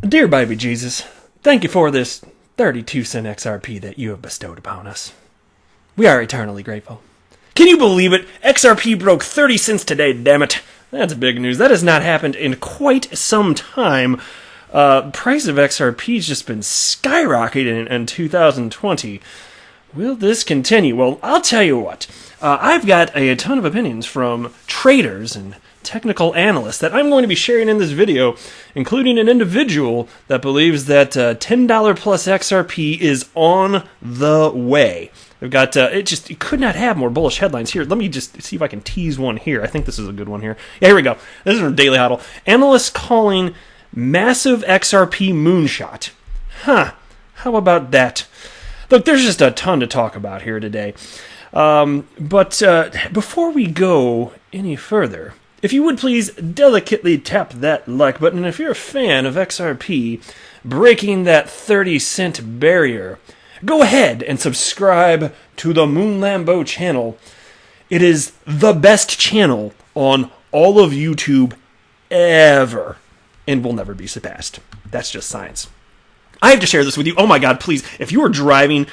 Dear baby Jesus, thank you for this 32-cent XRP that you have bestowed upon us. We are eternally grateful. Can you believe it? XRP broke 30 cents today, damn it. That's big news. That has not happened in quite some time. Price of XRP has just been skyrocketing in 2020. Will this continue? Well, I'll tell you what. I've got a ton of opinions from traders and technical analysts that I'm going to be sharing in this video, including an individual that believes that $10 plus XRP is on the way. We've got, it could not have more bullish headlines here. Let me just see if I can tease one here. I think this is a good one here. Yeah, here we go. This is from Daily Huddle. Analysts calling massive XRP moonshot. Huh. How about that? Look, there's just a ton to talk about here today. But before we go any further, if you would please delicately tap that like button, and if you're a fan of XRP breaking that 30-cent barrier, go ahead and subscribe to the Moon Lambo channel. It is the best channel on all of YouTube ever, and will never be surpassed. That's just science. I have to share this with you. Oh my God, please, if you are driving,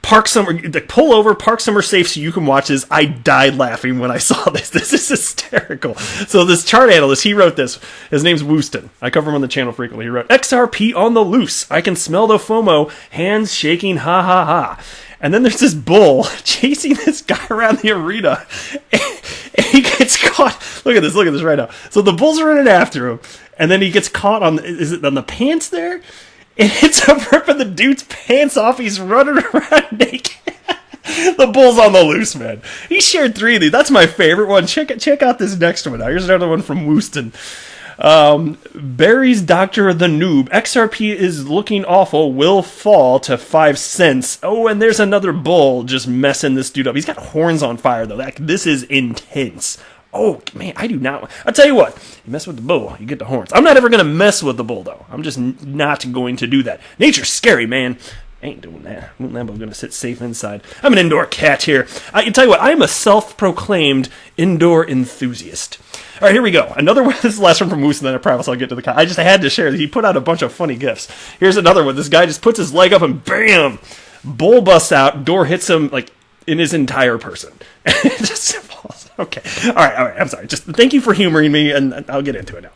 park somewhere, pull over, park somewhere safe so you can watch this. I died laughing when I saw this. This is hysterical. So this chart analyst, he wrote this. His name's Wooston. I cover him on the channel frequently. He wrote, XRP on the loose. I can smell the FOMO. Hands shaking, ha ha ha. And then there's this bull chasing this guy around the arena. And he gets caught. Look at this right now. So the bull's running after him. And then he gets caught on, is it on the pants there? It hits up ripping the dude's pants off. He's running around naked. The bull's on the loose, man. He shared 3 of these. That's my favorite one. Check out this next one. Now, here's another one from Wooston. Barry's Dr. the Noob. XRP is looking awful. Will fall to 5 cents. Oh, and there's another bull just messing this dude up. He's got horns on fire, though. This is intense. Oh, man, I do not. I'll tell you what. You mess with the bull, you get the horns. I'm not ever going to mess with the bull, though. I'm just not going to do that. Nature's scary, man. I ain't doing that. Lambo's going to sit safe inside. I'm an indoor cat here. I can tell you what. I'm a self-proclaimed indoor enthusiast. All right, here we go. Another one. This is the last one from Moose, and then I promise I'll get to the... I just had to share. He put out a bunch of funny gifs. Here's another one. This guy just puts his leg up and bam! Bull busts out. Door hits him, like, in his entire person. It just falls. Okay. All right. I'm sorry. Just thank you for humoring me, and I'll get into it now.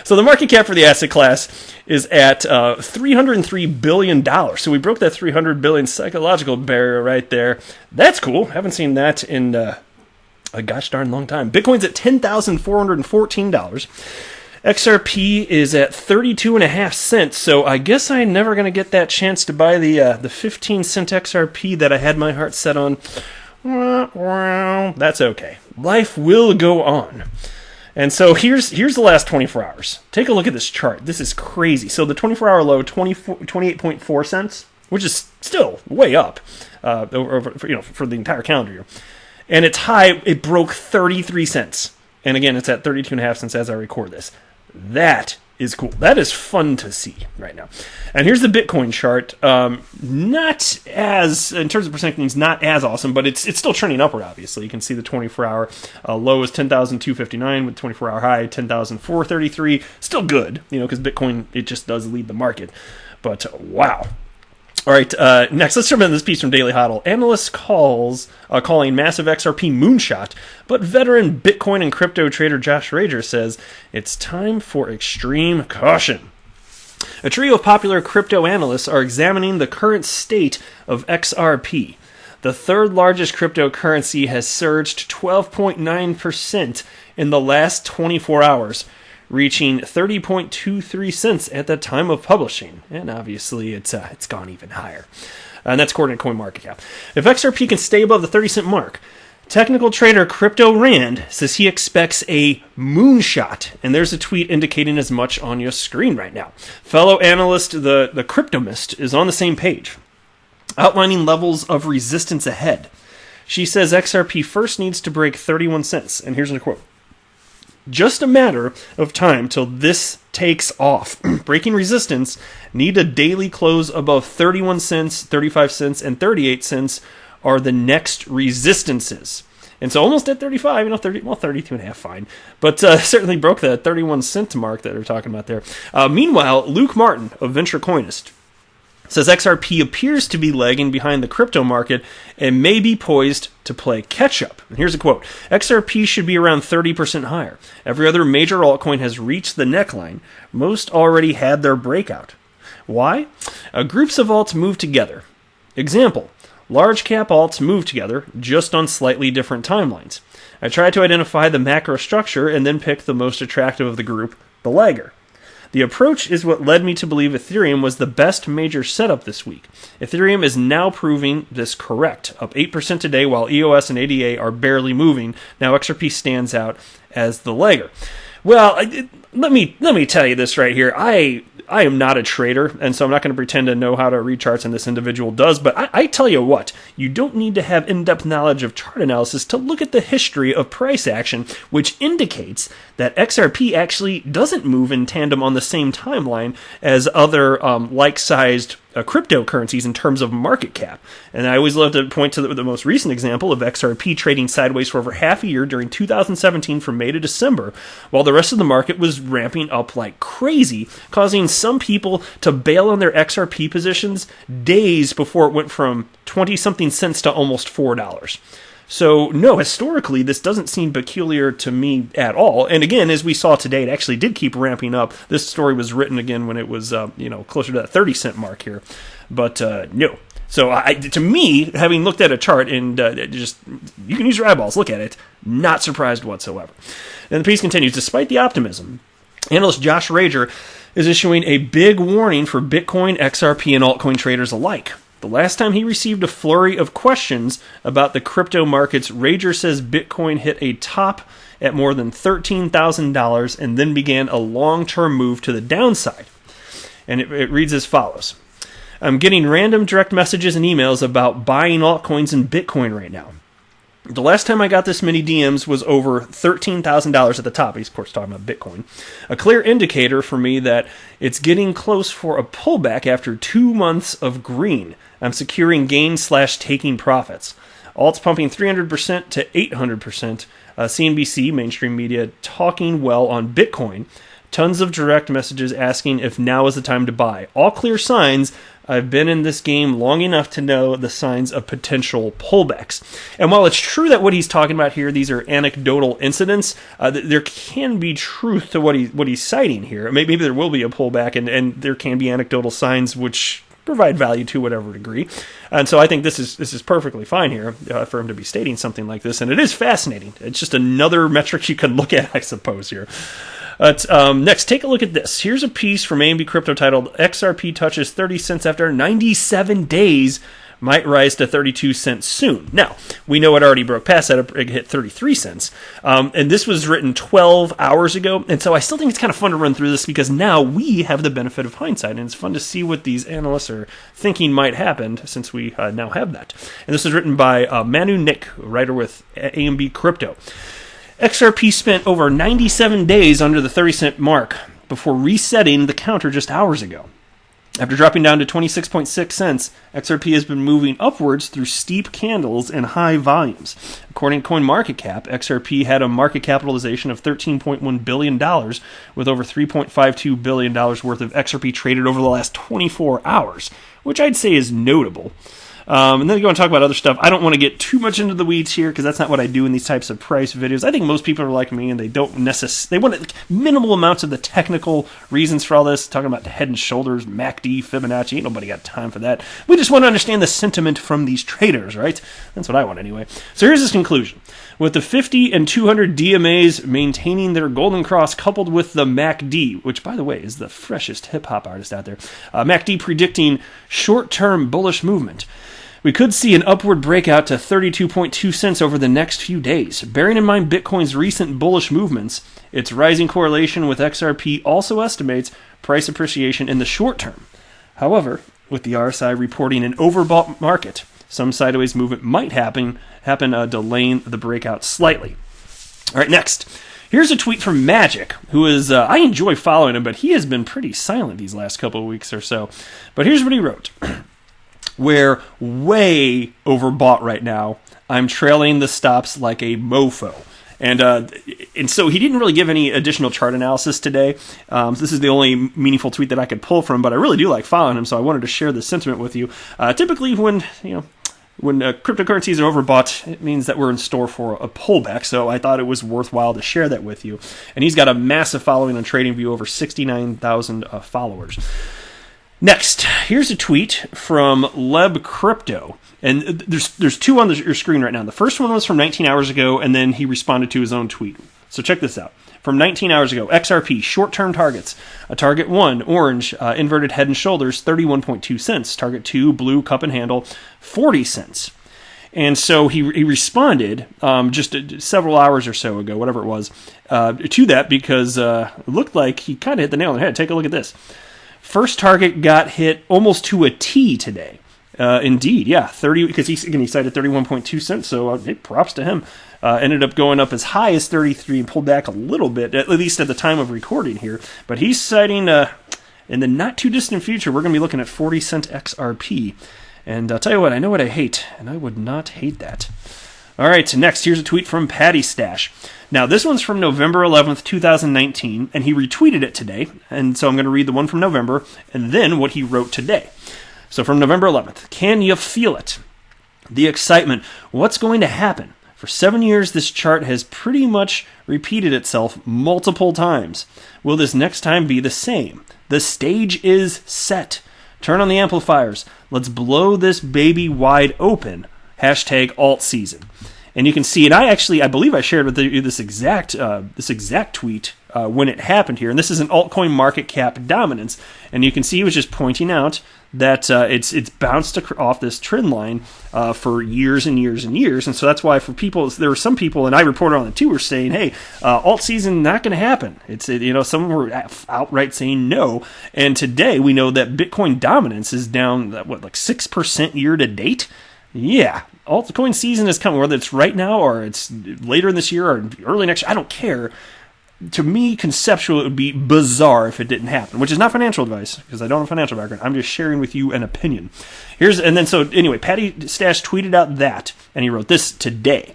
So the market cap for the asset class is at $303 billion. So we broke that $300 billion psychological barrier right there. That's cool. Haven't seen that in a gosh darn long time. Bitcoin's at $10,414. XRP is at 32.5 cents. So I guess I'm never going to get that chance to buy the 15-cent XRP that I had my heart set on. That's okay. Life will go on. And so here's the last 24 hours. Take a look at this chart. This is crazy. So the 24-hour low, 28.4 cents, which is still way up for the entire calendar year. And its high, it broke 33 cents. And again, it's at 32.5 cents as I record this. That is cool. That is fun to see right now. And here's the Bitcoin chart. Not as, in terms of percentages, not as awesome, but it's still trending upward, obviously. You can see the 24-hour low is 10,259 with 24-hour high 10,433. Still good, because Bitcoin, it just does lead the market. But wow. All right, next, let's jump into this piece from Daily Huddle. Analysts calling massive XRP moonshot, but veteran Bitcoin and crypto trader Josh Rager says it's time for extreme caution. A trio of popular crypto analysts are examining the current state of XRP. The third largest cryptocurrency has surged 12.9% in the last 24 hours, reaching 30.23 cents at the time of publishing. And obviously, it's gone even higher. And that's according to CoinMarketCap. If XRP can stay above the 30-cent mark, technical trader Crypto Rand says he expects a moonshot. And there's a tweet indicating as much on your screen right now. Fellow analyst, the Cryptomist, is on the same page, outlining levels of resistance ahead. She says XRP first needs to break 31 cents. And here's a quote. Just a matter of time till this takes off. Breaking resistance, need a daily close above 31 cents, 35 cents, and 38 cents are the next resistances. And so almost at 35, 32 and a half, fine. But certainly broke the 31 cent mark that they're talking about there. Meanwhile, Luke Martin of Venture Coinist says XRP appears to be lagging behind the crypto market and may be poised to play catch-up. And here's a quote. XRP should be around 30% higher. Every other major altcoin has reached the neckline. Most already had their breakout. Why? Groups of alts move together. Example. Large cap alts move together, just on slightly different timelines. I try to identify the macro structure and then pick the most attractive of the group, the lagger. The approach is what led me to believe Ethereum was the best major setup this week. Ethereum is now proving this correct, up 8% today while EOS and ADA are barely moving. Now XRP stands out as the lagger. Well, let me tell you this right here. I am not a trader, and so I'm not going to pretend to know how to read charts, and this individual does, but I tell you what, you don't need to have in-depth knowledge of chart analysis to look at the history of price action, which indicates that XRP actually doesn't move in tandem on the same timeline as other like-sized cryptocurrencies in terms of market cap. And I always love to point to the most recent example of XRP trading sideways for over half a year during 2017 from May to December, while the rest of the market was ramping up like crazy, causing some people to bail on their XRP positions days before it went from 20-something cents to almost $4. So, no, historically, this doesn't seem peculiar to me at all. And again, as we saw today, it actually did keep ramping up. This story was written again when it was, closer to that 30-cent mark here. But, no. So, to me, having looked at a chart and you can use your eyeballs, look at it, not surprised whatsoever. And the piece continues, despite the optimism, analyst Josh Rager is issuing a big warning for Bitcoin, XRP, and altcoin traders alike. The last time he received a flurry of questions about the crypto markets, Rager says Bitcoin hit a top at more than $13,000 and then began a long-term move to the downside. And it reads as follows. I'm getting random direct messages and emails about buying altcoins and Bitcoin right now. The last time I got this many DMs was over $13,000 at the top. He's, of course, talking about Bitcoin. A clear indicator for me that it's getting close for a pullback after 2 months of green. I'm securing gain/taking profits. Alts pumping 300% to 800%. CNBC, mainstream media, talking well on Bitcoin. Tons of direct messages asking if now is the time to buy. All clear signs. I've been in this game long enough to know the signs of potential pullbacks. And while it's true that what he's talking about here, these are anecdotal incidents, there can be truth to what he's citing here. Maybe there will be a pullback, and there can be anecdotal signs which provide value to whatever degree. And so I think this is perfectly fine here for him to be stating something like this. And it is fascinating. It's just another metric you can look at, I suppose, here. Next, take a look at this. Here's a piece from AMB Crypto titled, XRP touches 30 cents after 97 days, might rise to 32 cents soon. Now, we know it already broke past that. It hit 33 cents. And this was written 12 hours ago. And so I still think it's kind of fun to run through this because now we have the benefit of hindsight. And it's fun to see what these analysts are thinking might happen since we now have that. And this was written by Manu Nick, writer with AMB Crypto. XRP spent over 97 days under the 30-cent mark before resetting the counter just hours ago. After dropping down to 26.6 cents, XRP has been moving upwards through steep candles and high volumes. According to CoinMarketCap, XRP had a market capitalization of $13.1 billion, with over $3.52 billion worth of XRP traded over the last 24 hours, which I'd say is notable. And then go and talk about other stuff. I don't want to get too much into the weeds here because that's not what I do in these types of price videos. I think most people are like me and they don't necessarily, they want minimal amounts of the technical reasons for all this. Talking about the head and shoulders, MACD, Fibonacci. Ain't nobody got time for that. We just want to understand the sentiment from these traders, right? That's what I want anyway. So here's his conclusion. With the 50 and 200 DMAs maintaining their golden cross coupled with the MACD, which, by the way, is the freshest hip-hop artist out there, MACD predicting short-term bullish movement, we could see an upward breakout to 32.2 cents over the next few days. Bearing in mind Bitcoin's recent bullish movements, its rising correlation with XRP also estimates price appreciation in the short term. However, with the RSI reporting an overbought market, some sideways movement might happen, delaying the breakout slightly. All right, next. Here's a tweet from Magic, who is, I enjoy following him, but he has been pretty silent these last couple of weeks or so. But here's what he wrote. We're way overbought right now. I'm trailing the stops like a mofo. And so he didn't really give any additional chart analysis today. So this is the only meaningful tweet that I could pull from, but I really do like following him, so I wanted to share this sentiment with you. Typically, when cryptocurrencies are overbought, it means that we're in store for a pullback. So I thought it was worthwhile to share that with you. And he's got a massive following on TradingView, over 69,000 followers. Next, here's a tweet from AMB Crypto. And there's two on your screen right now. The first one was from 19 hours ago, and then he responded to his own tweet. So check this out. From 19 hours ago, XRP, short-term targets. Target 1, orange, inverted head and shoulders, 31.2 cents. Target 2, blue, cup and handle, 40 cents. And so he responded just several hours or so ago, whatever it was, to that because it looked like he kind of hit the nail on the head. Take a look at this. First target got hit almost to a T today. Indeed, yeah, 30, because he cited 31.2 cents, so props to him. Ended up going up as high as 33 and pulled back a little bit, at least at the time of recording here. But he's citing, in the not too distant future, we're going to be looking at 40 cent XRP. And I'll tell you what, I know what I hate, and I would not hate that. All right, next, here's a tweet from Patty Stash. Now, this one's from November 11th, 2019, and he retweeted it today. And so I'm going to read the one from November, and then what he wrote today. So from November 11th, can you feel it? The excitement. What's going to happen? For 7 years, this chart has pretty much repeated itself multiple times. Will this next time be the same? The stage is set. Turn on the amplifiers. Let's blow this baby wide open. Hashtag alt season. And you can see it. I believe I shared with you this exact tweet when it happened here. And this is an altcoin market cap dominance. And you can see he was just pointing out that it's bounced off this trend line for years and years and years. And so that's why for people, there were some people, and I reported on it too, were saying, hey, alt season not going to happen. Some were outright saying no. And today we know that Bitcoin dominance is down, like 6% year to date? Yeah, altcoin season is coming, whether it's right now or it's later in this year or early next year, I don't care. To me, conceptually, it would be bizarre if it didn't happen, which is not financial advice, because I don't have a financial background. I'm just sharing with you an opinion. Patty Stash tweeted out that, and he wrote this today.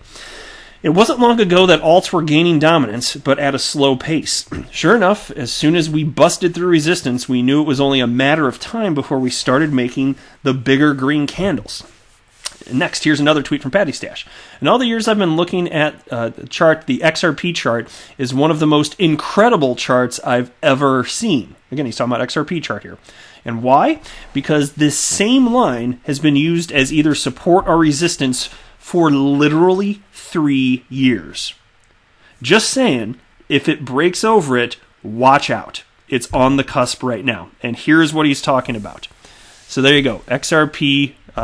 It wasn't long ago that alts were gaining dominance, but at a slow pace. Sure enough, as soon as we busted through resistance, we knew it was only a matter of time before we started making the bigger green candles. Next, here's another tweet from Patty Stash. In all the years I've been looking at the chart, the XRP chart is one of the most incredible charts I've ever seen. Again, he's talking about XRP chart here. And why? Because this same line has been used as either support or resistance for literally 3 years. Just saying, if it breaks over it, watch out. It's on the cusp right now. And here's what he's talking about. So there you go, XRP /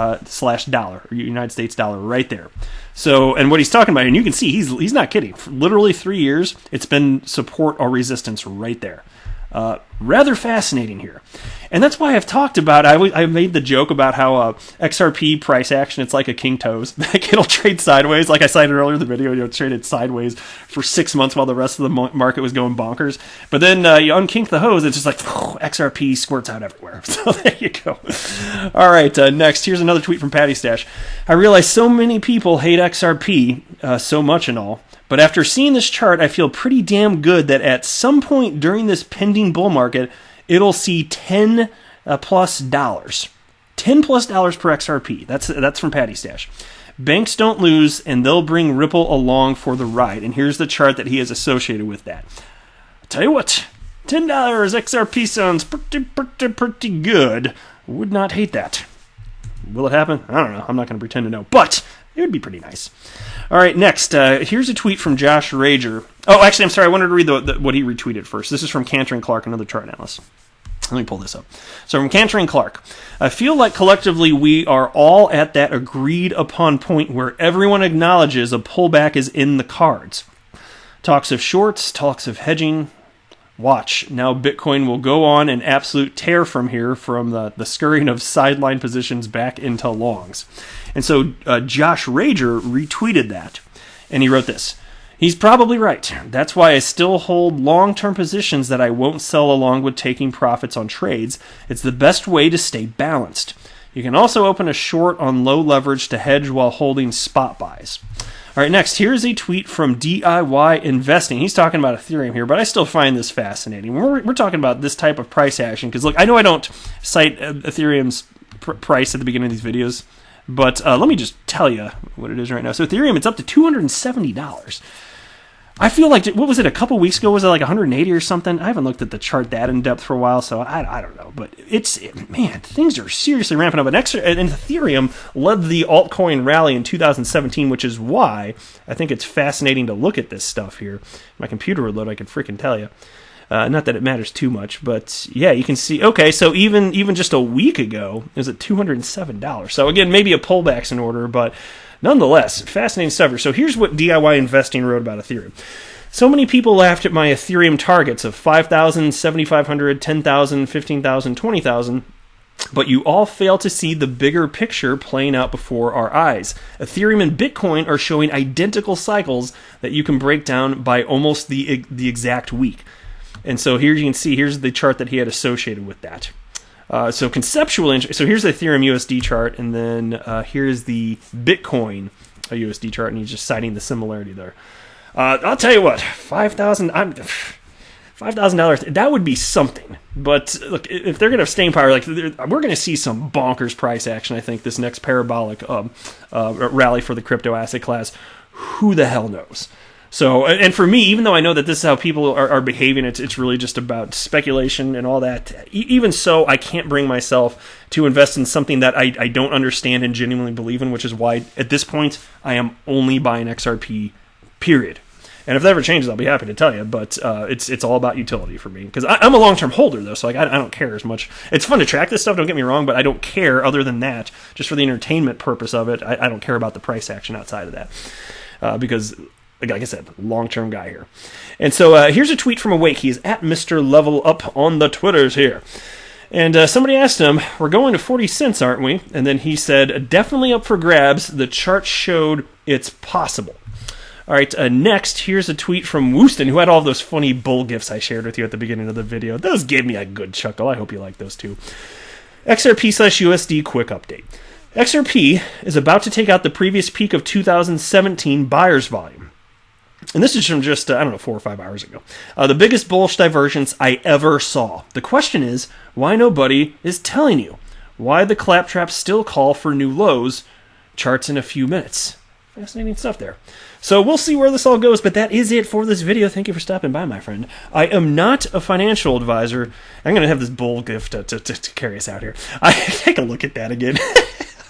dollar, or United States dollar, right there. So, and what he's talking about, and you can see he's not kidding. For literally 3 years, it's been support or resistance right there. Rather fascinating here. And that's why I've talked about, I made the joke about how XRP price action, it's like a king toes. It'll trade sideways. Like I cited earlier in the video, it traded sideways for 6 months while the rest of the market was going bonkers. But then you unkink the hose, it's just like XRP squirts out everywhere. So there you go. All right, next, here's another tweet from Patty Stash. I realize so many people hate XRP so much and all. But after seeing this chart, I feel pretty damn good that at some point during this pending bull market, it'll see $10+ $10+ per XRP. That's from Patty Stash. Banks don't lose, and they'll bring Ripple along for the ride. And here's the chart that he has associated with that. I'll tell you what, $10 XRP sounds pretty good. Would not hate that. Will it happen? I don't know. I'm not going to pretend to know. But it would be pretty nice. All right, next, here's a tweet from Josh Rager. Oh, actually, I'm sorry. I wanted to read what he retweeted first. This is from Cantor and Clark, another chart analyst. Let me pull this up. So from Cantor and Clark, I feel like collectively we are all at that agreed upon point where everyone acknowledges a pullback is in the cards. Talks of shorts, talks of hedging. Watch. Now Bitcoin will go on an absolute tear from here, from the scurrying of sideline positions back into longs. And so Josh Rager retweeted that, and he wrote this. He's probably right. That's why I still hold long-term positions that I won't sell along with taking profits on trades. It's the best way to stay balanced. You can also open a short on low leverage to hedge while holding spot buys. All right, next, here's a tweet from DIY Investing. He's talking about Ethereum here, but I still find this fascinating. We're talking about this type of price action, because look, I know I don't cite Ethereum's price at the beginning of these videos, but let me just tell you what it is right now. So Ethereum, it's up to $270. I feel like, what was it, a couple weeks ago? Was it like 180 or something? I haven't looked at the chart that in depth for a while, so I don't know. But man, things are seriously ramping up. And Ethereum led the altcoin rally in 2017, which is why I think it's fascinating to look at this stuff here. My computer would load, I could freaking tell you. Not that it matters too much, but yeah, you can see, okay, so even just a week ago, it was at $207. So again, maybe a pullback's in order, but nonetheless, fascinating stuff. So here's what DIY Investing wrote about Ethereum. So many people laughed at my Ethereum targets of 5,000, 7,500, 10,000, 15,000, 20,000, but you all fail to see the bigger picture playing out before our eyes. Ethereum and Bitcoin are showing identical cycles that you can break down by almost the exact week. And so here you can see, here's the chart that he had associated with that. So conceptual, so here's the Ethereum USD chart, and then here's the Bitcoin USD chart, and he's just citing the similarity there. I'll tell you what, $5,000, that would be something. But look, if they're going to have staying power, like we're going to see some bonkers price action, I think, this next parabolic rally for the crypto asset class. Who the hell knows? So, and for me, even though I know that this is how people are behaving, it's really just about speculation and all that. Even so, I can't bring myself to invest in something that I don't understand and genuinely believe in, which is why, at this point, I am only buying XRP, period. And if that ever changes, I'll be happy to tell you, but it's all about utility for me. Because I'm a long-term holder, though, so like I don't care as much. It's fun to track this stuff, don't get me wrong, but I don't care other than that. Just for the entertainment purpose of it, I don't care about the price action outside of that. Because, like I said, long-term guy here. And so here's a tweet from Awake. He is at Mr. Level Up on the Twitters here. And somebody asked him, we're going to 40 cents, aren't we? And then he said, definitely up for grabs. The chart showed it's possible. All right, next, here's a tweet from Wooston, who had all those funny bull gifs I shared with you at the beginning of the video. Those gave me a good chuckle. I hope you like those too. XRP/USD quick update. XRP is about to take out the previous peak of 2017 buyers volume. And this is from just, 4 or 5 hours ago. The biggest bullish divergence I ever saw. The question is, why nobody is telling you? Why the claptraps still call for new lows? Charts in a few minutes. Fascinating stuff there. So we'll see where this all goes, but that is it for this video. Thank you for stopping by, my friend. I am not a financial advisor. I'm going to have this bull gift to carry us out here. Take a look at that again.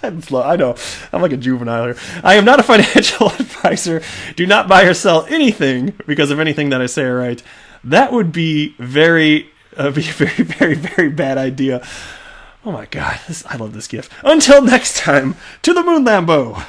I know, I'm like a juvenile here. I am not a financial advisor. Do not buy or sell anything because of anything that I say or write. That would be a very, very, very bad idea. Oh my God, I love this gift. Until next time, to the moon, Lambo.